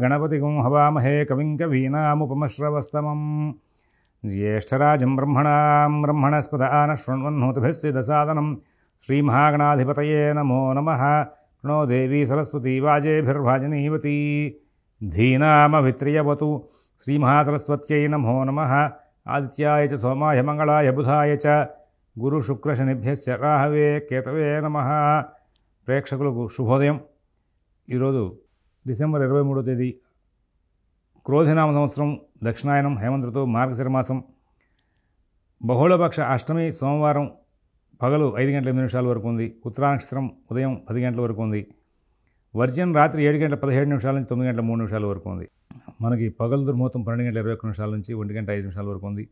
గణపతిగుం హవామహే కవిం కవీనాముపమశ్రవస్తమం జ్యేష్ఠరాజం బ్రహ్మణస్పదాన శృణ్వన్నోతిభిస్సిదసాదనం శ్రీమహాగణాధిపతయే నమో నమః. ప్రణో దేవీ సరస్వతీ వాజేభిర్వాజనీవతి ధీనామవిత్రియవతు. శ్రీమహాసరస్వత్యై నమో నమః. ఆదిత్యాయ చ సోమాయ మంగళాయ బుధాయ చ గురుశుక్రశనిభ్యశ్చ రాహవే కేతవే నమః. ప్రేక్షకులకు శుభోదయం. ఈరోజు డిసెంబర్ 23వ తేదీ క్రోధినామ సంవత్సరం, దక్షిణాయనం, హేమంత ఋతువు, మార్గశిర మాసం, బహుళపక్ష అష్టమి సోమవారం పగలు 5 గంటల 8 నిమిషాల వరకు ఉంది. ఉత్తరా నక్షత్రం ఉదయం 10 గంటల వరకు ఉంది. వర్జ్యం రాత్రి 7 గంటల 17 నిమిషాల నుంచి 9 గంటల 3 నిమిషాల వరకు ఉంది. మనకి పగలు దుర్ముహూర్తం 12 గంటల 21 నిమిషాల నుంచి 1 గంట 5 నిమిషాల వరకు ఉంది.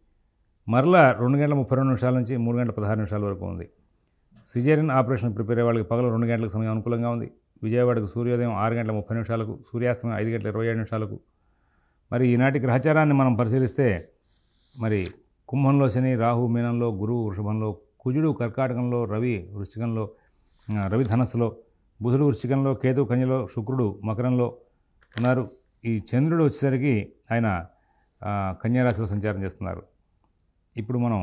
మరలా 2 గంటల 32 నిమిషాల నుంచి 3 గంటల 16 నిమిషాల వరకు ఉంది. సిజేరియన్ ఆపరేషన్ ప్రిపేర్ అయ్యే వాళ్ళకి పగలు 2 గంటలకు సమయం అనుకూలంగా ఉంది. విజయవాడకు సూర్యోదయం 6 గంటల 30 నిమిషాలకు, సూర్యాస్తమయం 5 గంటల 27 నిమిషాలకు. మరి ఈనాటి గ్రహచారాన్ని మనం పరిశీలిస్తే మరి కుంభంలో శని, రాహు మీనంలో, గురువు వృషభంలో, కుజుడు కర్కాటకంలో, రవి వృశ్చికంలో, రవి ధనస్సులో, బుధుడు వృశ్చికంలో, కేతు కన్యలో, శుక్రుడు మకరంలో ఉన్నారు. ఈ చంద్రుడు వచ్చేసరికి ఆయన కన్యారాశిలో సంచారం చేస్తున్నారు. ఇప్పుడు మనం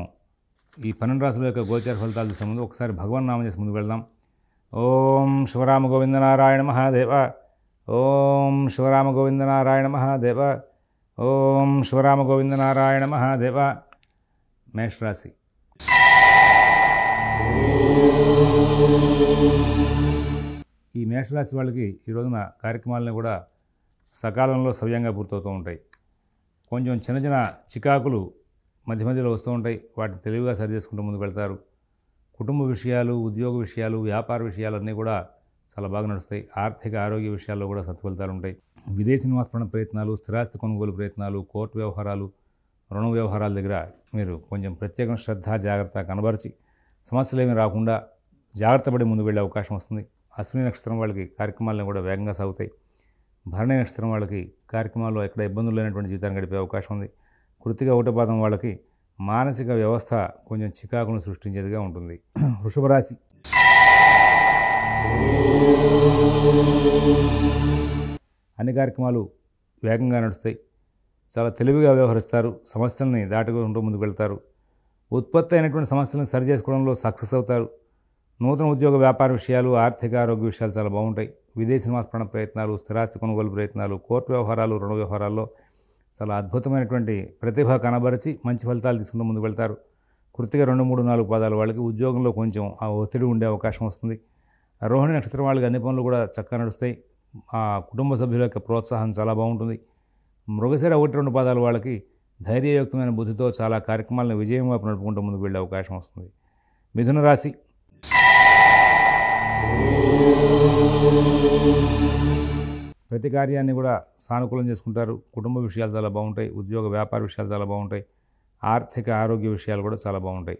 ఈ 12 రాశుల యొక్క గోచార ఫలితాలు చూసే ముందు ఒకసారి భగవన్ నామం చేసి ముందుకు వెళ్దాం. ఓం శివరామ గోవింద నారాయణ మహాదేవ. ఓం శివరామ గోవింద నారాయణ మహాదేవ. ఓం శివరామ గోవింద నారాయణ మహాదేవ. మేషరాశి. ఈ మేషరాశి వాళ్ళకి ఈ రోజున కార్యక్రమాలను కూడా సకాలంలో సవ్యంగా పూర్తవుతూ ఉంటాయి. కొంచెం చిన్న చిన్న చికాకులు మధ్య మధ్యలో వస్తూ ఉంటాయి. వాటిని తెలివిగా సరి చేసుకుంటూ ముందుకు వెళ్తారు. కుటుంబ విషయాలు, ఉద్యోగ విషయాలు, వ్యాపార విషయాలన్నీ కూడా చాలా బాగా నడుస్తాయి. ఆర్థిక ఆరోగ్య విషయాల్లో కూడా సత్ఫలితాలు ఉంటాయి. విదేశీ నివాస ప్రయత్నాలు, స్థిరాస్తి కొనుగోలు ప్రయత్నాలు, కోర్టు వ్యవహారాలు, రుణ వ్యవహారాల దగ్గర మీరు కొంచెం ప్రత్యేక శ్రద్ధ, జాగ్రత్త కనబరిచి సమస్యలు ఏమీ రాకుండా జాగ్రత్త పడి ముందుకు వెళ్ళే అవకాశం వస్తుంది. అశ్విని నక్షత్రం వాళ్ళకి కార్యక్రమాలను కూడా వేగంగా సాగుతాయి. భరణి నక్షత్రం వాళ్ళకి కార్యక్రమాల్లో ఎక్కడ ఇబ్బందులు లేనటువంటి జీవితాన్ని గడిపే అవకాశం ఉంది. కృత్తిక ఒకటో పాదం వాళ్ళకి మానసిక వ్యవస్థ కొంచెం చికాకును సృష్టించేదిగా ఉంటుంది. వృషభ రాశి. అన్ని కార్యక్రమాలు వేగంగా నడుస్తాయి. చాలా తెలివిగా వ్యవహరిస్తారు. సమస్యల్ని దాటుకుంటూ ముందుకు వెళ్తారు. ఉత్పత్తి అయినటువంటి సమస్యలను సరి చేసుకోవడంలో సక్సెస్ అవుతారు. నూతన ఉద్యోగ వ్యాపార విషయాలు, ఆర్థిక ఆరోగ్య విషయాలు చాలా బాగుంటాయి. విదేశీ నివాస ప్రయత్నాలు, స్థిరాస్తి కొనుగోలు ప్రయత్నాలు, కోర్టు వ్యవహారాలు, రుణ వ్యవహారాల్లో చాలా అద్భుతమైనటువంటి ప్రతిభ కనబరిచి మంచి ఫలితాలు తీసుకుంటూ ముందుకు వెళ్తారు. కృత్తిక 2, 3, 4 పాదాల వాళ్ళకి ఉద్యోగంలో కొంచెం ఆ ఒత్తిడి ఉండే అవకాశం వస్తుంది. రోహిణి నక్షత్రం వాళ్ళకి అన్ని పనులు కూడా చక్కగా నడుస్తాయి. ఆ కుటుంబ సభ్యుల యొక్క ప్రోత్సాహం చాలా బాగుంటుంది. మృగశిర 1, 2 పాదాల వాళ్ళకి ధైర్యయుక్తమైన బుద్ధితో చాలా కార్యక్రమాలను విజయం వైపు నడుపుకుంటూ ముందుకు వెళ్ళే అవకాశం వస్తుంది. మిథున రాశి. ప్రతి కార్యాన్ని కూడా సానుకూలం చేసుకుంటారు. కుటుంబ విషయాలు చాలా బాగుంటాయి. ఉద్యోగ వ్యాపార విషయాలు చాలా బాగుంటాయి. ఆర్థిక ఆరోగ్య విషయాలు కూడా చాలా బాగుంటాయి.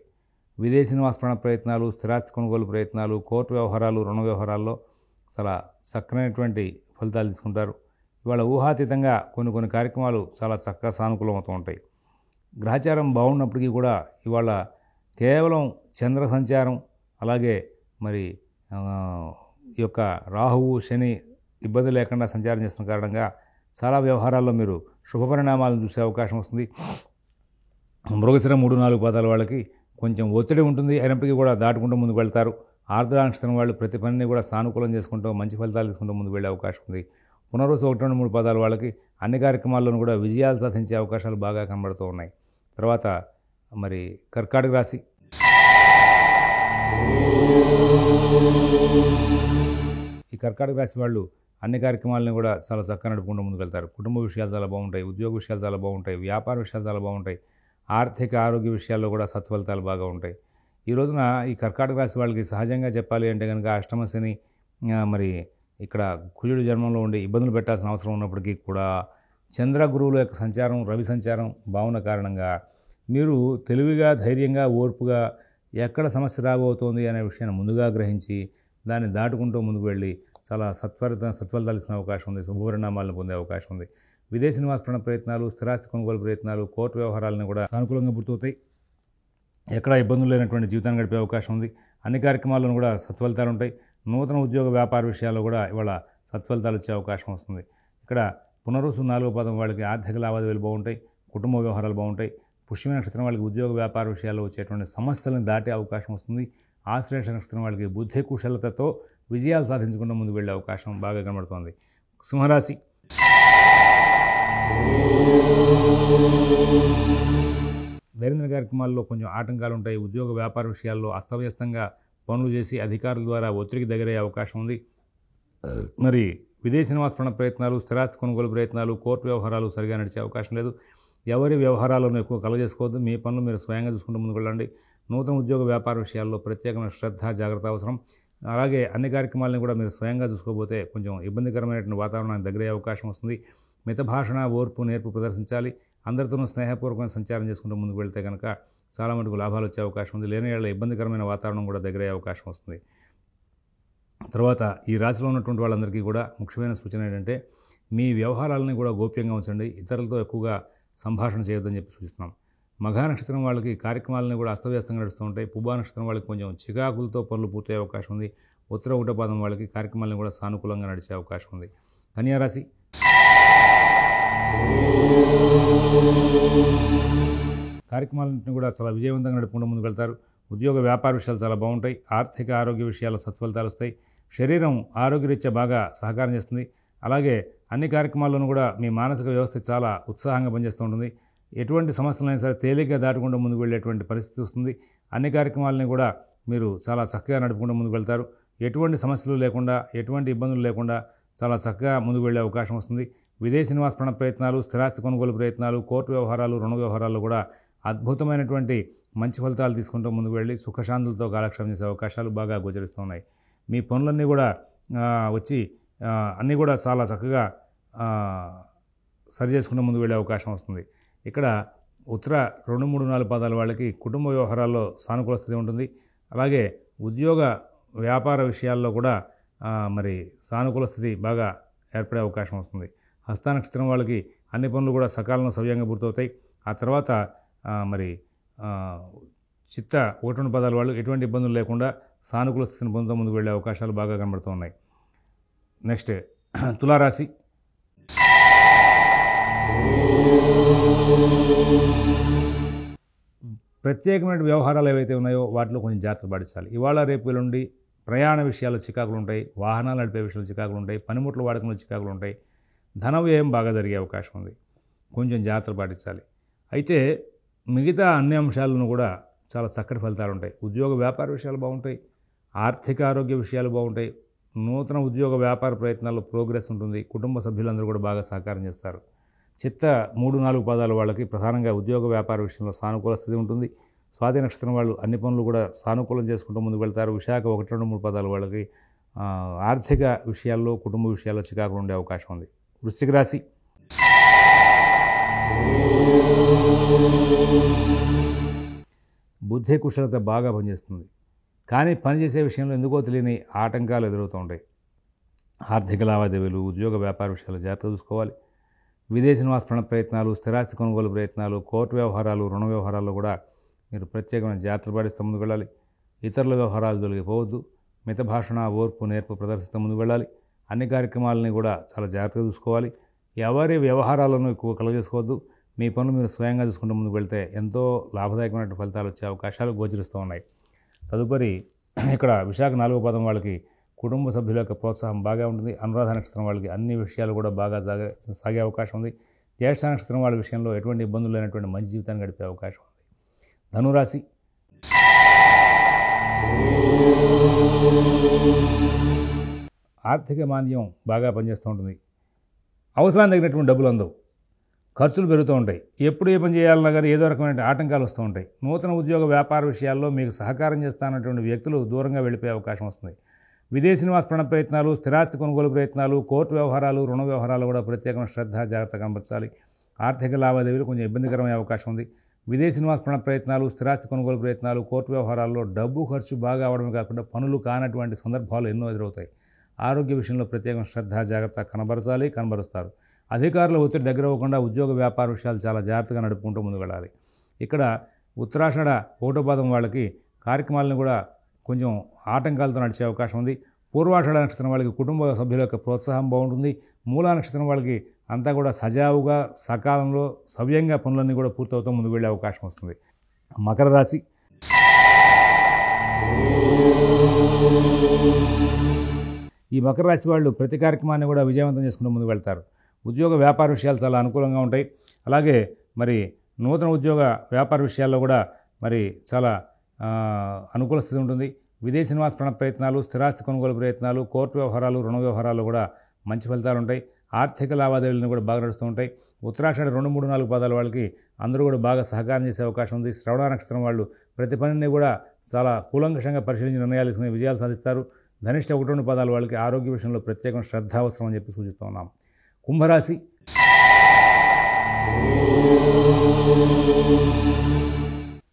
విదేశీ నివాస ప్రయత్నాలు, స్థిరాస్తి కొనుగోలు ప్రయత్నాలు, కోర్టు వ్యవహారాలు, రుణ వ్యవహారాల్లో చాలా చక్కనైనటువంటి ఫలితాలు తీసుకుంటారు. ఇవాళ ఊహాతీతంగా కొన్ని కార్యక్రమాలు చాలా చక్కగా సానుకూలం అవుతూ ఉంటాయి. గ్రహచారం బాగున్నప్పటికీ కూడా ఇవాళ కేవలం చంద్ర సంచారం, అలాగే మరి ఈ యొక్క రాహువు, శని ఇబ్బంది లేకుండా సంచారం చేస్తున్న కారణంగా చాలా వ్యవహారాల్లో మీరు శుభపరిణామాలను చూసే అవకాశం వస్తుంది. మృగశిర 3, 4 పాదాల వాళ్ళకి కొంచెం ఒత్తిడి ఉంటుంది. అయినప్పటికీ కూడా దాటుకుంటూ ముందుకు వెళ్తారు. ఆర్ద్ర నక్షత్రం వాళ్ళు ప్రతి పనిని కూడా సానుకూలం చేసుకుంటూ మంచి ఫలితాలు తీసుకుంటూ ముందుకు వెళ్ళే అవకాశం ఉంది. పునర్వసు 1, 2, 3 పాదాల వాళ్ళకి అన్ని కార్యక్రమాల్లోనూ కూడా విజయాలు సాధించే అవకాశాలు బాగా కనబడుతూ ఉన్నాయి. తర్వాత మరి కర్కాటక రాశి. ఈ కర్కాటక రాశి వాళ్ళు అన్ని కార్యక్రమాలను కూడా చాలా చక్కగా నడుపుకుంటూ ముందుకు వెళ్తారు. కుటుంబ విషయాలు చాలా బాగుంటాయి. ఉద్యోగ విషయాలు చాలా బాగుంటాయి. వ్యాపార విషయాలు చాలా బాగుంటాయి. ఆర్థిక ఆరోగ్య విషయాల్లో కూడా సత్ఫలితాలు బాగా ఉంటాయి. ఈ రోజున ఈ కర్కాటక రాశి వాళ్ళకి సహజంగా చెప్పాలి అంటే కనుక అష్టమ శని మరి ఇక్కడ కుజుడు జన్మంలో ఉండి ఇబ్బందులు పెట్టాల్సిన అవసరం ఉన్నప్పటికీ కూడా చంద్ర గురువుల యొక్క సంచారం, రవి సంచారం బాగున్న కారణంగా మీరు తెలివిగా, ధైర్యంగా, ఓర్పుగా ఎక్కడ సమస్య రాబోతోంది అనే విషయాన్ని ముందుగా గ్రహించి దాన్ని దాటుకుంటూ ముందుకు వెళ్ళి చాలా సత్ఫలితాలు ఇచ్చిన అవకాశం ఉంది. శుభపరిణామాలను పొందే అవకాశం ఉంది. విదేశీ నివాస ప్రయత్నాలు, స్థిరాస్తి కొనుగోలు ప్రయత్నాలు, కోర్టు వ్యవహారాలను కూడా సానుకూలంగా పూర్తవుతాయి. ఎక్కడా ఇబ్బందులు లేనటువంటి జీవితాన్ని గడిపే అవకాశం ఉంది. అన్ని కార్యక్రమాల్లోనూ కూడా సత్ఫలితాలు ఉంటాయి. నూతన ఉద్యోగ వ్యాపార విషయాల్లో కూడా ఇవాళ సత్ఫలితాలు వచ్చే అవకాశం వస్తుంది. ఇక్కడ పునరుసు 4వ పాదం వాళ్ళకి ఆర్థిక లావాదేవీలు బాగుంటాయి, కుటుంబ వ్యవహారాలు బాగుంటాయి. పుష్యమి నక్షత్రం వాళ్ళకి ఉద్యోగ వ్యాపార విషయాల్లో వచ్చేటువంటి సమస్యలను దాటే అవకాశం వస్తుంది. ఆశ్లేష నక్షత్రం వాళ్ళకి బుద్ధి కుశలతతో విజయాలు సాధించకుండా ముందుకు వెళ్ళే అవకాశం బాగా కనబడుతోంది. సింహరాశి. దైనందిన కార్యక్రమాల్లో కొంచెం ఆటంకాలు ఉంటాయి. ఉద్యోగ వ్యాపార విషయాల్లో అస్తవ్యస్తంగా పనులు చేసి అధికారుల ద్వారా ఒత్తిడికి దగ్గరయ్యే అవకాశం ఉంది. మరి విదేశీ నివాస ప్రయత్నాలు, స్థిరాస్తి కొనుగోలు ప్రయత్నాలు, కోర్టు వ్యవహారాలు సరిగా నడిచే అవకాశం లేదు. ఎవరి వ్యవహారాలను ఎక్కువ కలగజేసుకోవద్దు. మీ పనులు మీరు స్వయంగా చూసుకుంటూ ముందుకు వెళ్ళండి. నూతన ఉద్యోగ వ్యాపార విషయాల్లో ప్రత్యేకమైన శ్రద్ధ, జాగ్రత్త అవసరం. అలాగే అన్ని కార్యక్రమాలను కూడా మీరు స్వయంగా చూసుకోకపోతే కొంచెం ఇబ్బందికరమైనటువంటి వాతావరణానికి దగ్గరయ్యే అవకాశం వస్తుంది. మిత భాషణ, ఓర్పు, నేర్పు ప్రదర్శించాలి. అందరితోనూ స్నేహపూర్వకమైన సంచారం చేసుకుంటూ ముందుకు వెళ్తే కనుక చాలా మటుకు లాభాలు వచ్చే అవకాశం ఉంది. లేని ఏళ్ళ ఇబ్బందికరమైన వాతావరణం కూడా దగ్గరయ్యే అవకాశం వస్తుంది. తర్వాత ఈ రాశిలో ఉన్నటువంటి వాళ్ళందరికీ కూడా ముఖ్యమైన సూచన ఏంటంటే మీ వ్యవహారాలని కూడా గోప్యంగా ఉంచండి. ఇతరులతో ఎక్కువగా సంభాషణ చేయొద్దని చెప్పి సూచిస్తున్నాం. మఘా నక్షత్రం వాళ్ళకి కార్యక్రమాలని కూడా అస్తవ్యస్తంగా నడుస్తూ ఉంటాయి. పుబ్బా నక్షత్రం వాళ్ళకి కొంచెం చికాకులతో పనులు పూర్తయ్యే అవకాశం ఉంది. ఉత్తర 1వ పాదం వాళ్ళకి కార్యక్రమాలను కూడా సానుకూలంగా నడిచే అవకాశం ఉంది. కన్యా రాశి. కార్యక్రమాలన్నింటినీ కూడా చాలా విజయవంతంగా నడుపుకుంటూ ముందుకు వెళ్తారు. ఉద్యోగ వ్యాపార విషయాలు చాలా బాగుంటాయి. ఆర్థిక ఆరోగ్య విషయాల్లో సత్ఫలితాలు వస్తాయి. శరీరం ఆరోగ్యరీత్యా బాగా సహకారం చేస్తుంది. అలాగే అన్ని కార్యక్రమాల్లోనూ కూడా మీ మానసిక వ్యవస్థ చాలా ఉత్సాహంగా పనిచేస్తూ ఉంటుంది. ఎటువంటి సమస్యలైనా సరే తేలిగ్గా దాటకుండా ముందుకు వెళ్ళేటువంటి పరిస్థితి వస్తుంది. అన్ని కార్యక్రమాలని కూడా మీరు చాలా చక్కగా నడుపుకుంటూ ముందుకు వెళ్తారు. ఎటువంటి సమస్యలు లేకుండా, ఎటువంటి ఇబ్బందులు లేకుండా చాలా చక్కగా ముందుకు వెళ్ళే అవకాశం వస్తుంది. విదేశీ నివాస ప్రయత్నాలు, స్థిరాస్తి కొనుగోలు ప్రయత్నాలు, కోర్టు వ్యవహారాలు, రుణ వ్యవహారాల్లో కూడా అద్భుతమైనటువంటి మంచి ఫలితాలు తీసుకుంటూ ముందుకు వెళ్ళి సుఖశాంతులతో కాలక్షేపం చేసే అవకాశాలు బాగా గోచరిస్తున్నాయి. మీ పనులన్నీ కూడా వచ్చి అన్నీ కూడా చాలా చక్కగా సరి చేసుకుంటూ ముందుకు వెళ్ళే అవకాశం వస్తుంది. ఇక్కడ ఉత్తర 2, 3, 4 పాదాల వాళ్ళకి కుటుంబ వ్యవహారాల్లో సానుకూల స్థితి ఉంటుంది. అలాగే ఉద్యోగ వ్యాపార విషయాల్లో కూడా మరి సానుకూల స్థితి బాగా ఏర్పడే అవకాశం వస్తుంది. హస్త నక్షత్రం వాళ్ళకి అన్ని పనులు కూడా సకాలంలో సవ్యంగా పూర్తవుతాయి. ఆ తర్వాత మరి చిత్త 1, 2 పదాల వాళ్ళు ఎటువంటి ఇబ్బందులు లేకుండా సానుకూల స్థితిని పొందుతూ ముందుకు వెళ్ళే అవకాశాలు బాగా కనబడుతూ ఉన్నాయి. నెక్స్ట్ తులారాశి. ప్రత్యేకమైన వ్యవహారాలు ఏవైతే ఉన్నాయో వాటిలో కొంచెం జాగ్రత్త పాటించాలి. ఇవాళ రేపు ఎల్లుండి ప్రయాణ విషయాల్లో చికాకులు ఉంటాయి. వాహనాలు నడిపే విషయాలు చికాకులు ఉంటాయి. పనిముట్ల వాడకంలో చికాకులు ఉంటాయి. ధన వ్యయం బాగా జరిగే అవకాశం ఉంది. కొంచెం జాగ్రత్తలు పాటించాలి. అయితే మిగతా అన్ని అంశాలను కూడా చాలా చక్కటి ఫలితాలు ఉంటాయి. ఉద్యోగ వ్యాపార విషయాలు బాగుంటాయి. ఆర్థిక ఆరోగ్య విషయాలు బాగుంటాయి. నూతన ఉద్యోగ వ్యాపార ప్రయత్నాల్లో ప్రోగ్రెస్ ఉంటుంది. కుటుంబ సభ్యులందరూ కూడా బాగా సహకారం చేస్తారు. చిత్త 3, 4 పాదాల వాళ్ళకి ప్రధానంగా ఉద్యోగ వ్యాపార విషయంలో సానుకూల స్థితి ఉంటుంది. స్వాతి నక్షత్రం వాళ్ళు అన్ని పనులు కూడా సానుకూలం చేసుకుంటూ ముందుకు వెళ్తారు. విశాఖ 1, 2, 3 పాదాల వాళ్ళకి ఆర్థిక విషయాల్లో, కుటుంబ విషయాల్లో చికాకులు ఉండే అవకాశం ఉంది. వృశ్చిక రాశి. బుద్ధి కుశలత బాగా పనిచేస్తుంది. కానీ పనిచేసే విషయంలో ఎందుకో తెలియని ఆటంకాలు ఎదురవుతూ ఉంటాయి. ఆర్థిక లావాదేవీలు, ఉద్యోగ వ్యాపార విషయాలు జాగ్రత్త చూసుకోవాలి. విదేశీ నివాస ప్రయత్నాలు, స్థిరాస్తి కొనుగోలు ప్రయత్నాలు, కోర్టు వ్యవహారాలు, రుణ వ్యవహారాల్లో కూడా మీరు ప్రత్యేకమైన జాగ్రత్తలు పాటిస్తూ ముందుకు వెళ్ళాలి. ఇతరుల వ్యవహారాలు తొలగిపోవద్దు. మిత భాషణ, ఓర్పు, నేర్పు ప్రదర్శిస్తూ ముందుకు వెళ్ళాలి. అన్ని కార్యక్రమాలని కూడా చాలా జాగ్రత్తగా చూసుకోవాలి. ఎవరి వ్యవహారాలను ఎక్కువ కలుగజేసుకోవద్దు. మీ పనులు మీరు స్వయంగా చూసుకుంటూ ముందుకు వెళ్తే ఎంతో లాభదాయకమైన ఫలితాలు వచ్చే అవకాశాలు గోచరిస్తూ ఉన్నాయి. తదుపరి ఇక్కడ విశాఖ 4వ పాదం వాళ్ళకి కుటుంబ సభ్యుల యొక్క ప్రోత్సాహం బాగా ఉంటుంది. అనురాధ నక్షత్రం వాళ్ళకి అన్ని విషయాలు కూడా బాగా సాగే అవకాశం ఉంది. జ్యేష్ఠ నక్షత్రం వాళ్ళ విషయంలో ఎటువంటి ఇబ్బందులు లేనటువంటి మంచి జీవితాన్ని గడిపే అవకాశం ఉంది. ధనురాశి. ఆర్థిక మాంద్యం బాగా పనిచేస్తూ ఉంటుంది. అవసరానికి తగినటువంటి డబ్బులు అందవు. ఖర్చులు పెరుగుతూ ఉంటాయి. ఎప్పుడు ఏ పని చేయాలన్నా కానీ ఏదో రకమైన ఆటంకాలు వస్తూ ఉంటాయి. నూతన ఉద్యోగ వ్యాపార విషయాల్లో మీకు సహకారం చేస్తానటువంటి వ్యక్తులు దూరంగా వెళ్ళిపోయే అవకాశం వస్తుంది. విదేశీ నివాస ప్రయత్నాలు, స్థిరాస్తి కొనుగోలు ప్రయత్నాలు, కోర్టు వ్యవహారాలు, రుణ వ్యవహారాలు కూడా ప్రత్యేకమైన శ్రద్ధ, జాగ్రత్త కనబరచాలి. ఆర్థిక లావాదేవీలు కొంచెం ఇబ్బందికరమయ్యే అవకాశం ఉంది. విదేశీ నివాస ప్రయత్నాలు, స్థిరాస్తి కొనుగోలు ప్రయత్నాలు, కోర్టు వ్యవహారాల్లో డబ్బు ఖర్చు బాగా అవడమే కాకుండా పనులు కానటువంటి సందర్భాలు ఎన్నో ఎదురవుతాయి. ఆరోగ్య విషయంలో ప్రత్యేకమైన శ్రద్ధ, జాగ్రత్త కనబరుస్తారు. అధికారుల ఒత్తిడి దగ్గర అవ్వకుండా ఉద్యోగ వ్యాపార విషయాలు చాలా జాగ్రత్తగా నడుపుకుంటూ ముందుకు వెళ్ళాలి. ఇక్కడ ఉత్తరాషాఢ 1వ పాదం వాళ్ళకి కార్యక్రమాలను కూడా కొంచెం ఆటంకాలతో నడిచే అవకాశం ఉంది. పూర్వాషాఢ నక్షత్రం వాళ్ళకి కుటుంబ సభ్యుల యొక్క ప్రోత్సాహం బాగుంటుంది. మూలా నక్షత్రం వాళ్ళకి అంతా కూడా సజావుగా సకాలంలో సవ్యంగా పనులన్నీ కూడా పూర్తవుతూ ముందుకు వెళ్ళే అవకాశం వస్తుంది. మకర రాశి. ఈ మకర రాశి వాళ్ళు ప్రతి కార్యక్రమాన్ని కూడా విజయవంతం చేసుకుంటూ ముందుకు వెళ్తారు. ఉద్యోగ వ్యాపార విషయాలు చాలా అనుకూలంగా ఉంటాయి. అలాగే మరి నూతన ఉద్యోగ వ్యాపార విషయాల్లో కూడా మరి చాలా అనుకూల స్థితి ఉంటుంది. విదేశీ నివాస ప్రయత్నాలు, స్థిరాస్తి కొనుగోలు ప్రయత్నాలు, కోర్టు వ్యవహారాలు, రుణ వ్యవహారాలు కూడా మంచి ఫలితాలు ఉంటాయి. ఆర్థిక లావాదేవీలను కూడా బాగా నడుస్తూ ఉంటాయి. ఉత్తరాషాఢ 2, 3, 4 పాదాల వాళ్ళకి అందరూ కూడా బాగా సహకారం చేసే అవకాశం ఉంది. శ్రవణ నక్షత్రం వాళ్ళు ప్రతి పనిని కూడా చాలా కూలంకషంగా పరిశీలించి నిర్ణయాలు తీసుకుని విజయాలు సాధిస్తారు. ధనిష్ట 1, 2 పాదాల వాళ్ళకి ఆరోగ్య విషయంలో ప్రత్యేకమైన శ్రద్ధ అవసరం అని చెప్పి సూచిస్తూ ఉన్నాం. కుంభరాశి.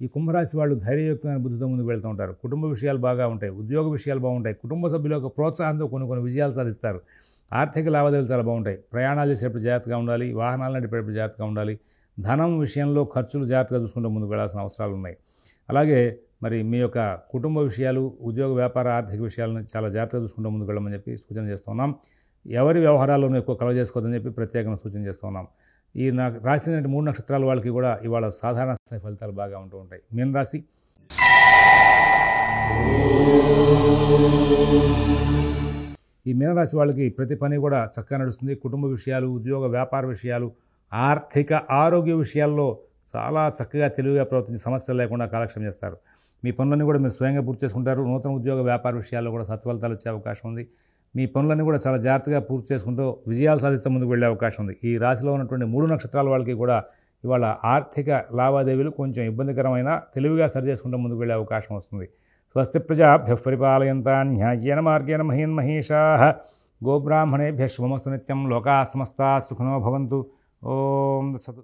ఈ కుంభరాశి వాళ్ళు ధైర్యయుక్తమైన బుద్ధితో ముందుకు వెళ్తూ ఉంటారు. కుటుంబ విషయాలు బాగా ఉంటాయి. ఉద్యోగ విషయాలు బాగుంటాయి. కుటుంబ సభ్యుల యొక్క ప్రోత్సాహంతో కొన్ని విజయాలు సాధిస్తారు. ఆర్థిక లావాదేవీలు చాలా బాగుంటాయి. ప్రయాణాలు చేసేటప్పుడు జాగ్రత్తగా ఉండాలి. వాహనాలు నడిపేటప్పుడు జాగ్రత్తగా ఉండాలి. ధనం విషయంలో ఖర్చులు జాగ్రత్తగా చూసుకుంటూ ముందుకు వెళ్ళాల్సిన అవసరాలు ఉన్నాయి. అలాగే మరి మీ యొక్క కుటుంబ విషయాలు, ఉద్యోగ వ్యాపార ఆర్థిక విషయాలను చాలా జాగ్రత్తగా చూసుకుంటూ ముందుకు వెళ్ళమని చెప్పి సూచన చేస్తున్నాం. ఎవరి వ్యవహారాల్లోనూ ఎక్కువ కలవ చేసుకోవద్దని చెప్పి ప్రత్యేకంగా సూచన చేస్తున్నాం. ఈ రాశి 3 నక్షత్రాల వాళ్ళకి కూడా ఇవాళ సాధారణ స్థాయి ఫలితాలు బాగా ఉంటూ ఉంటాయి. మీన రాశి. ఈ మీనరాశి వాళ్ళకి ప్రతి పని కూడా చక్కగా నడుస్తుంది. కుటుంబ విషయాలు, ఉద్యోగ వ్యాపార విషయాలు, ఆర్థిక ఆరోగ్య విషయాల్లో చాలా చక్కగా తెలివిగా ప్రవర్తించి సమస్యలు లేకుండా కాలక్షేపం చేస్తారు. మీ పనులన్నీ కూడా మీరు స్వయంగా పూర్తి చేసుకుంటారు. నూతన ఉద్యోగ వ్యాపార విషయాల్లో కూడా సత్ఫలితాలు వచ్చే అవకాశం ఉంది. మీ పనులన్నీ కూడా చాలా జాగ్రత్తగా పూర్తి చేసుకుంటూ విజయాలు సాధిస్తూ ముందుకు వెళ్ళే అవకాశం ఉంది. ఈ రాశిలో ఉన్నటువంటి 3 నక్షత్రాల వాళ్ళకి కూడా ఇవాళ ఆర్థిక లావాదేవీలు కొంచెం ఇబ్బందికరమైన తెలివిగా సరి చేసుకుంటూ ముందుకు వెళ్ళే అవకాశం వస్తుంది. స్వస్తి ప్రజాభ్యః పరిపాలయంతాం న్యాయేన మార్గేణ మహీన్మహీషాః గోబ్రాహ్మణేభ్యః శుభమస్తు నిత్యం. లోకాః సమస్తాః సుఖినో భవంతు. ఓం తత్సత్.